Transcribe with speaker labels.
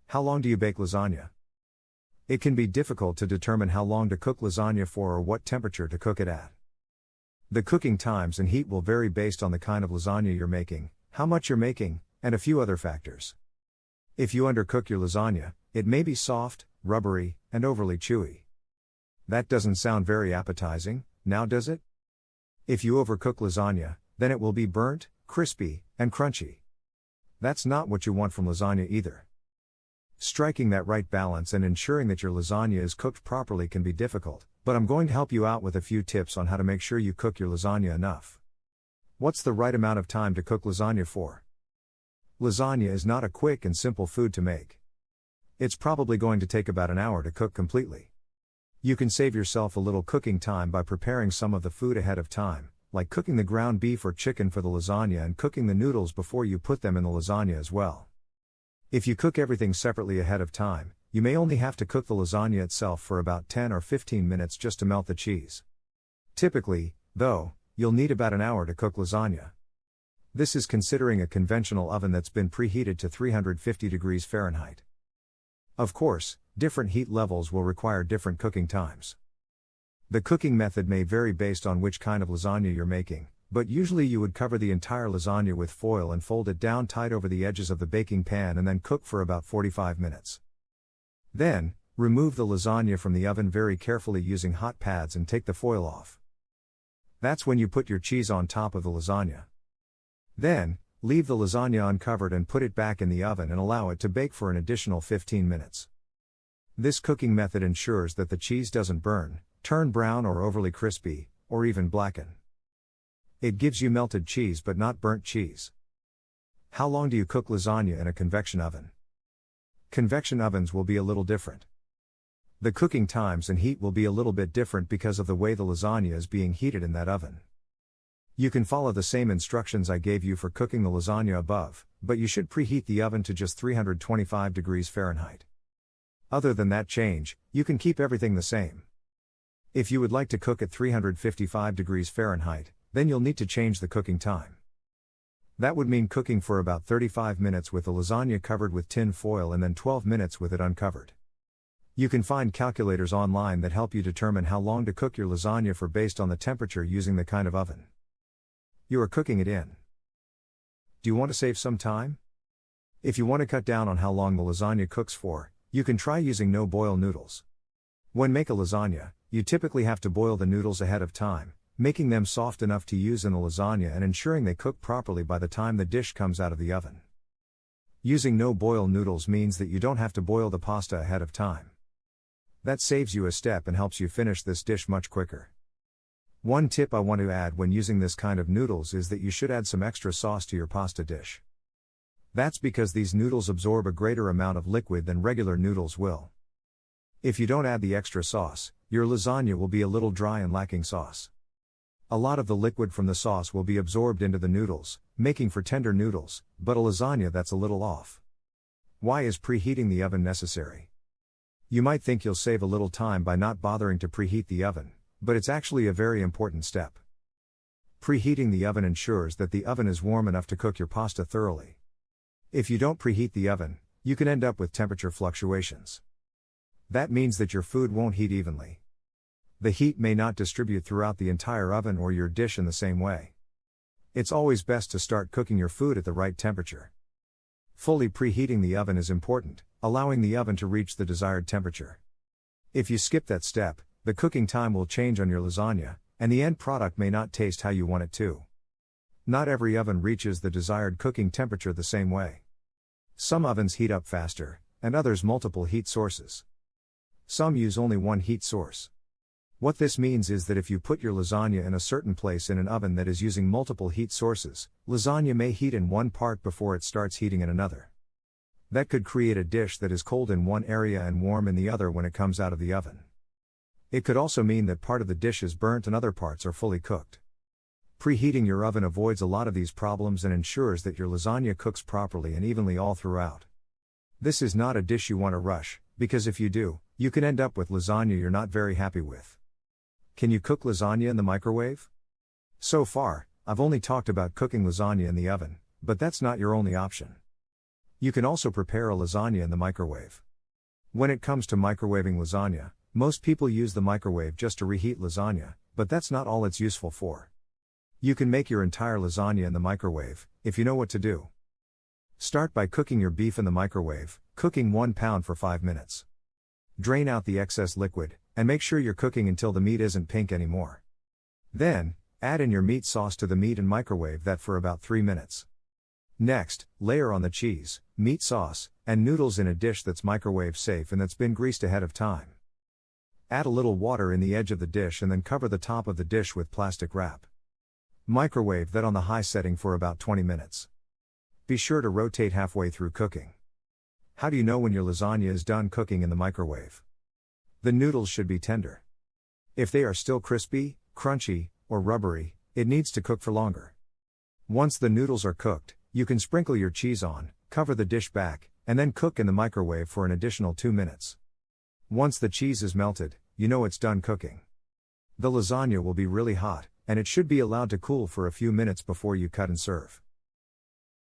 Speaker 1: How long do you bake lasagna? It can be difficult to determine how long to cook lasagna for or what temperature to cook it at. The cooking times and heat will vary based on the kind of lasagna you're making, how much you're making, and a few other factors. If you undercook your lasagna, it may be soft, rubbery, and overly chewy. That doesn't sound very appetizing, now does it? If you overcook lasagna, then it will be burnt, crispy, and crunchy. That's not what you want from lasagna either. Striking that right balance and ensuring that your lasagna is cooked properly can be difficult, but I'm going to help you out with a few tips on how to make sure you cook your lasagna enough. What's the right amount of time to cook lasagna for? Lasagna is not a quick and simple food to make. It's probably going to take about an hour to cook completely. You can save yourself a little cooking time by preparing some of the food ahead of time, like cooking the ground beef or chicken for the lasagna and cooking the noodles before you put them in the lasagna as well. If you cook everything separately ahead of time, you may only have to cook the lasagna itself for about 10 or 15 minutes just to melt the cheese. Typically, though, you'll need about an hour to cook lasagna. This is considering a conventional oven that's been preheated to 350 degrees Fahrenheit. Of course, different heat levels will require different cooking times. The cooking method may vary based on which kind of lasagna you're making, but usually you would cover the entire lasagna with foil and fold it down tight over the edges of the baking pan and then cook for about 45 minutes. Then, remove the lasagna from the oven very carefully using hot pads and take the foil off. That's when you put your cheese on top of the lasagna. Then, leave the lasagna uncovered and put it back in the oven and allow it to bake for an additional 15 minutes. This cooking method ensures that the cheese doesn't burn, turn brown or overly crispy, or even blacken. It gives you melted cheese but not burnt cheese. How long do you cook lasagna in a convection oven? Convection ovens will be a little different. The cooking times and heat will be a little bit different because of the way the lasagna is being heated in that oven. You can follow the same instructions I gave you for cooking the lasagna above, but you should preheat the oven to just 325 degrees Fahrenheit. Other than that change, you can keep everything the same. If you would like to cook at 355 degrees Fahrenheit, then you'll need to change the cooking time. That would mean cooking for about 35 minutes with the lasagna covered with tin foil and then 12 minutes with it uncovered. You can find calculators online that help you determine how long to cook your lasagna for based on the temperature using the kind of oven you are cooking it in. Do you want to save some time? If you want to cut down on how long the lasagna cooks for, you can try using no-boil noodles. When make a lasagna, you typically have to boil the noodles ahead of time, making them soft enough to use in the lasagna and ensuring they cook properly by the time the dish comes out of the oven. Using no-boil noodles means that you don't have to boil the pasta ahead of time. That saves you a step and helps you finish this dish much quicker. One tip I want to add when using this kind of noodles is that you should add some extra sauce to your pasta dish. That's because these noodles absorb a greater amount of liquid than regular noodles will. If you don't add the extra sauce, your lasagna will be a little dry and lacking sauce. A lot of the liquid from the sauce will be absorbed into the noodles, making for tender noodles, but a lasagna that's a little off. Why is preheating the oven necessary? You might think you'll save a little time by not bothering to preheat the oven, but it's actually a very important step. Preheating the oven ensures that the oven is warm enough to cook your pasta thoroughly. If you don't preheat the oven, you can end up with temperature fluctuations. That means that your food won't heat evenly. The heat may not distribute throughout the entire oven or your dish in the same way. It's always best to start cooking your food at the right temperature. Fully preheating the oven is important, allowing the oven to reach the desired temperature. If you skip that step, the cooking time will change on your lasagna, and the end product may not taste how you want it to. Not every oven reaches the desired cooking temperature the same way. Some ovens heat up faster, and others multiple heat sources. Some use only one heat source. What this means is that if you put your lasagna in a certain place in an oven that is using multiple heat sources, lasagna may heat in one part before it starts heating in another. That could create a dish that is cold in one area and warm in the other when it comes out of the oven. It could also mean that part of the dish is burnt and other parts are fully cooked. Preheating your oven avoids a lot of these problems and ensures that your lasagna cooks properly and evenly all throughout. This is not a dish you want to rush, because if you do, you can end up with lasagna you're not very happy with. Can you cook lasagna in the microwave? So far, I've only talked about cooking lasagna in the oven, but that's not your only option. You can also prepare a lasagna in the microwave. When it comes to microwaving lasagna, most people use the microwave just to reheat lasagna, but that's not all it's useful for. You can make your entire lasagna in the microwave, if you know what to do. Start by cooking your beef in the microwave, cooking 1 pound for 5 minutes. Drain out the excess liquid, and make sure you're cooking until the meat isn't pink anymore. Then, add in your meat sauce to the meat and microwave that for about 3 minutes. Next, layer on the cheese, meat sauce, and noodles in a dish that's microwave safe and that's been greased ahead of time. Add a little water in the edge of the dish and then cover the top of the dish with plastic wrap. Microwave that on the high setting for about 20 minutes. Be sure to rotate halfway through cooking. How do you know when your lasagna is done cooking in the microwave? The noodles should be tender. If they are still crispy, crunchy, or rubbery, it needs to cook for longer. Once the noodles are cooked, you can sprinkle your cheese on, cover the dish back, and then cook in the microwave for an additional 2 minutes. Once the cheese is melted, you know it's done cooking. The lasagna will be really hot, and it should be allowed to cool for a few minutes before you cut and serve.